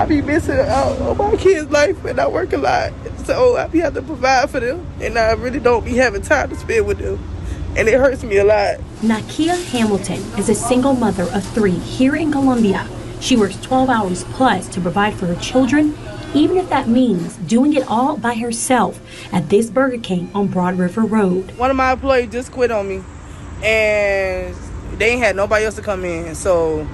I be missing out on my kids' life and I work a lot. So I be having to provide for them and I really don't be having time to spend with them. And it hurts me a lot. Nakia Hamilton is a single mother of 3 here in Colombia. She works 12 hours plus to provide for her children, even if that means doing it all by herself at this Burger King on Broad River Road. One of my employees just quit on me and they ain't had nobody else to come in. So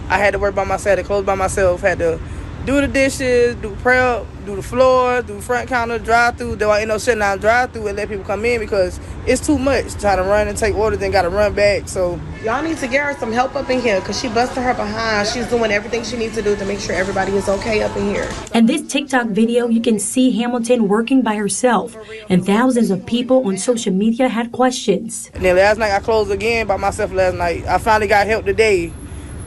I had to work by myself, had to close by myself, had to do the dishes, do prep, do the floor, do front counter, drive through. Though I end up shutting down drive through and let people come in because it's too much trying to run and take orders, then got to run back. So y'all need to get her some help up in here because she busted her behind. She's doing everything she needs to do to make sure everybody is okay up in here. In this TikTok video, you can see Hamilton working by herself, and thousands of people on social media had questions. And then last night I closed again by myself last night. I finally got help today.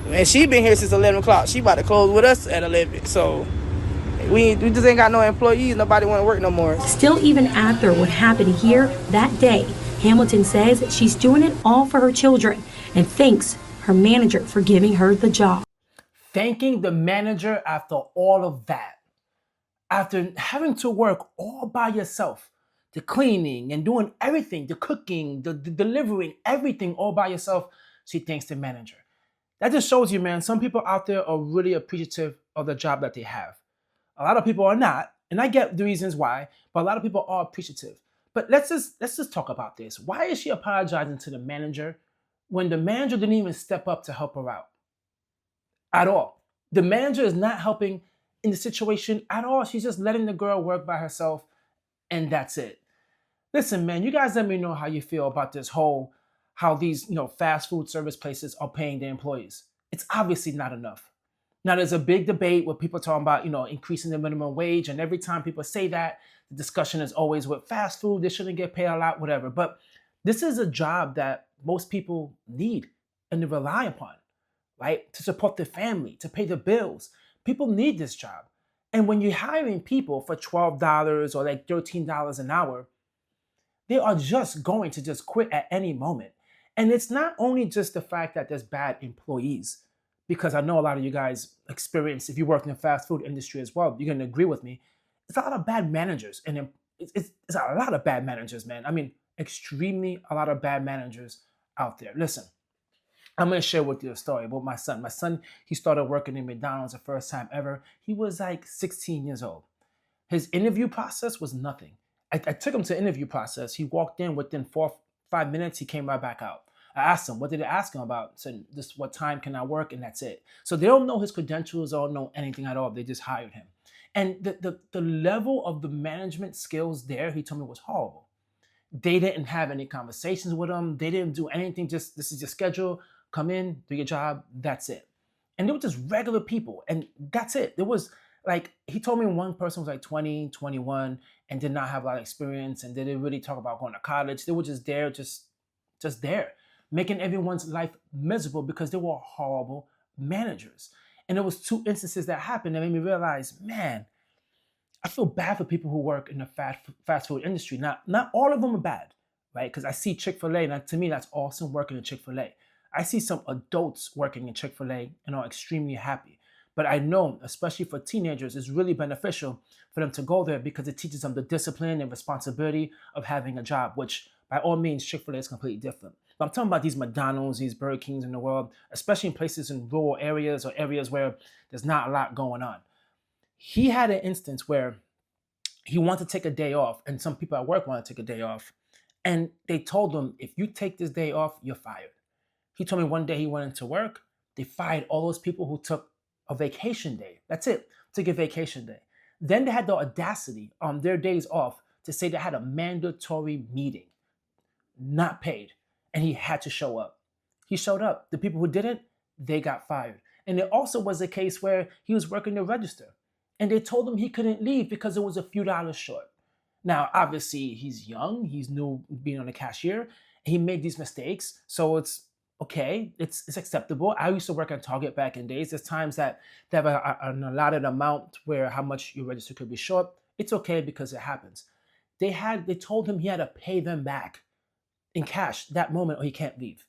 And she been here since 11 o'clock. She about to close with us at 11. So we just ain't got no employees. Nobody want to work no more. Still, even after what happened here that day, Hamilton says she's doing it all for her children and thanks her manager for giving her the job. Thanking the manager after all of that. After having to work all by yourself, the cleaning and doing everything, the cooking, the delivering, everything all by yourself, she thanks the manager. That just shows you, man, some people out there are really appreciative of the job that they have. A lot of people are not, and I get the reasons why, but a lot of people are appreciative. But let's just talk about this. Why is she apologizing to the manager when the manager didn't even step up to help her out? At all. The manager is not helping in the situation at all. She's just letting the girl work by herself, and that's it. Listen, man, you guys let me know how you feel about this whole how these, fast food service places are paying their employees. It's obviously not enough. Now, there's a big debate where people talking about, increasing the minimum wage. And every time people say that, the discussion is always with fast food, they shouldn't get paid a lot, whatever. But this is a job that most people need and they rely upon, right? To support their family, to pay the bills. People need this job. And when you're hiring people for $12 or like $13 an hour, they are just going to just quit at any moment. And it's not only just the fact that there's bad employees, because I know a lot of you guys experience, if you work in the fast food industry as well, you're going to agree with me. It's a lot of bad managers. And it's a lot of bad managers, man. I mean, extremely a lot of bad managers out there. Listen, I'm going to share with you a story about my son. My son, he started working in McDonald's the first time ever. He was like 16 years old. His interview process was nothing. I took him to the interview process. He walked in within 4-5 minutes. He came right back out. I asked him, what did they ask him about? Said, this, what time can I work? And that's it. So they don't know his credentials or don't know anything at all. They just hired him. And the level of the management skills there, he told me, was horrible. They didn't have any conversations with him. They didn't do anything. Just, this is your schedule. Come in, do your job. That's it. And they were just regular people. And that's it. There was like, he told me one person was like 20, 21 and did not have a lot of experience and they didn't really talk about going to college. They were just there, just there, making everyone's life miserable because they were horrible managers. And there was 2 instances that happened that made me realize, man, I feel bad for people who work in the fast food industry. Not all of them are bad, right? Because I see Chick-fil-A, and to me, that's awesome working in Chick-fil-A. I see some adults working in Chick-fil-A and are extremely happy. But I know, especially for teenagers, it's really beneficial for them to go there because it teaches them the discipline and responsibility of having a job, which by all means, Chick-fil-A is completely different. But I'm talking about these McDonald's, these Burger Kings in the world, especially in places in rural areas or areas where there's not a lot going on. He had an instance where he wanted to take a day off, and some people at work want to take a day off. And they told him, if you take this day off, you're fired. He told me one day he went into work, they fired all those people who took a vacation day. That's it, took a vacation day. Then they had the audacity on their days off to say they had a mandatory meeting, not paid, and he had to show up. He showed up. The people who didn't, they got fired. And there also was a case where he was working the register, and they told him he couldn't leave because it was a few dollars short. Now, obviously, he's young. He's new being on the cashier. He made these mistakes, so it's okay, it's acceptable. I used to work at Target back in days. There's times that they have an allotted amount where how much your register could be short. It's okay because it happens. They told him he had to pay them back in cash that moment or he can't leave.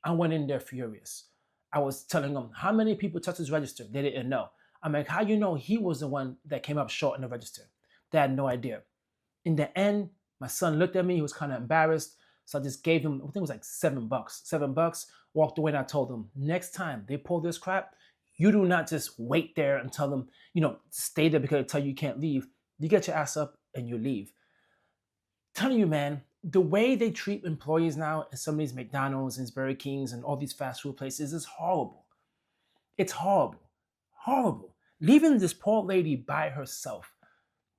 I went in there furious. I was telling them how many people touched his register. They didn't know. I'm like, how you know he was the one that came up short in the register? They had no idea. In the end, my son looked at me. He was kind of embarrassed. So I just gave him, I think it was like $7. $7. Walked away and I told him, next time they pull this crap, you do not just wait there and tell them, stay there because they tell you you can't leave. You get your ass up and you leave. Telling you, man, the way they treat employees now in some of these McDonald's and Burger Kings and all these fast food places is horrible. It's horrible. Horrible. Leaving this poor lady by herself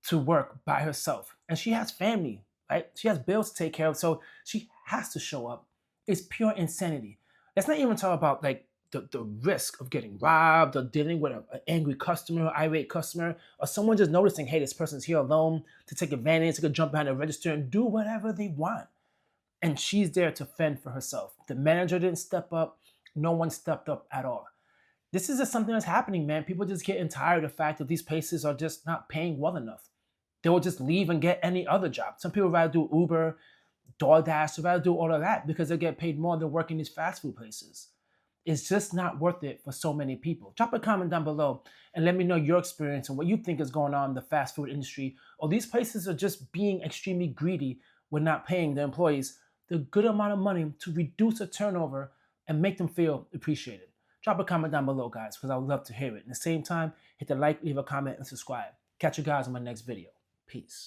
to work by herself. And she has family, right? She has bills to take care of, so she has to show up. It's pure insanity. Let's not even talk about like the risk of getting robbed or dealing with an angry customer, irate customer, or someone just noticing, hey, this person's here alone to take advantage, to go jump behind the register and do whatever they want. And she's there to fend for herself. The manager didn't step up. No one stepped up at all. This is just something that's happening, man. People just getting tired of the fact that these places are just not paying well enough. They will just leave and get any other job. Some people rather do Uber, DoorDash, they rather do all of that because they get paid more than working these fast food places. It's just not worth it for so many people. Drop a comment down below and let me know your experience and what you think is going on in the fast food industry. Or these places are just being extremely greedy with not paying their employees the good amount of money to reduce the turnover and make them feel appreciated. Drop a comment down below, guys, because I would love to hear it. At the same time, hit the like, leave a comment, and subscribe. Catch you guys in my next video. Peace.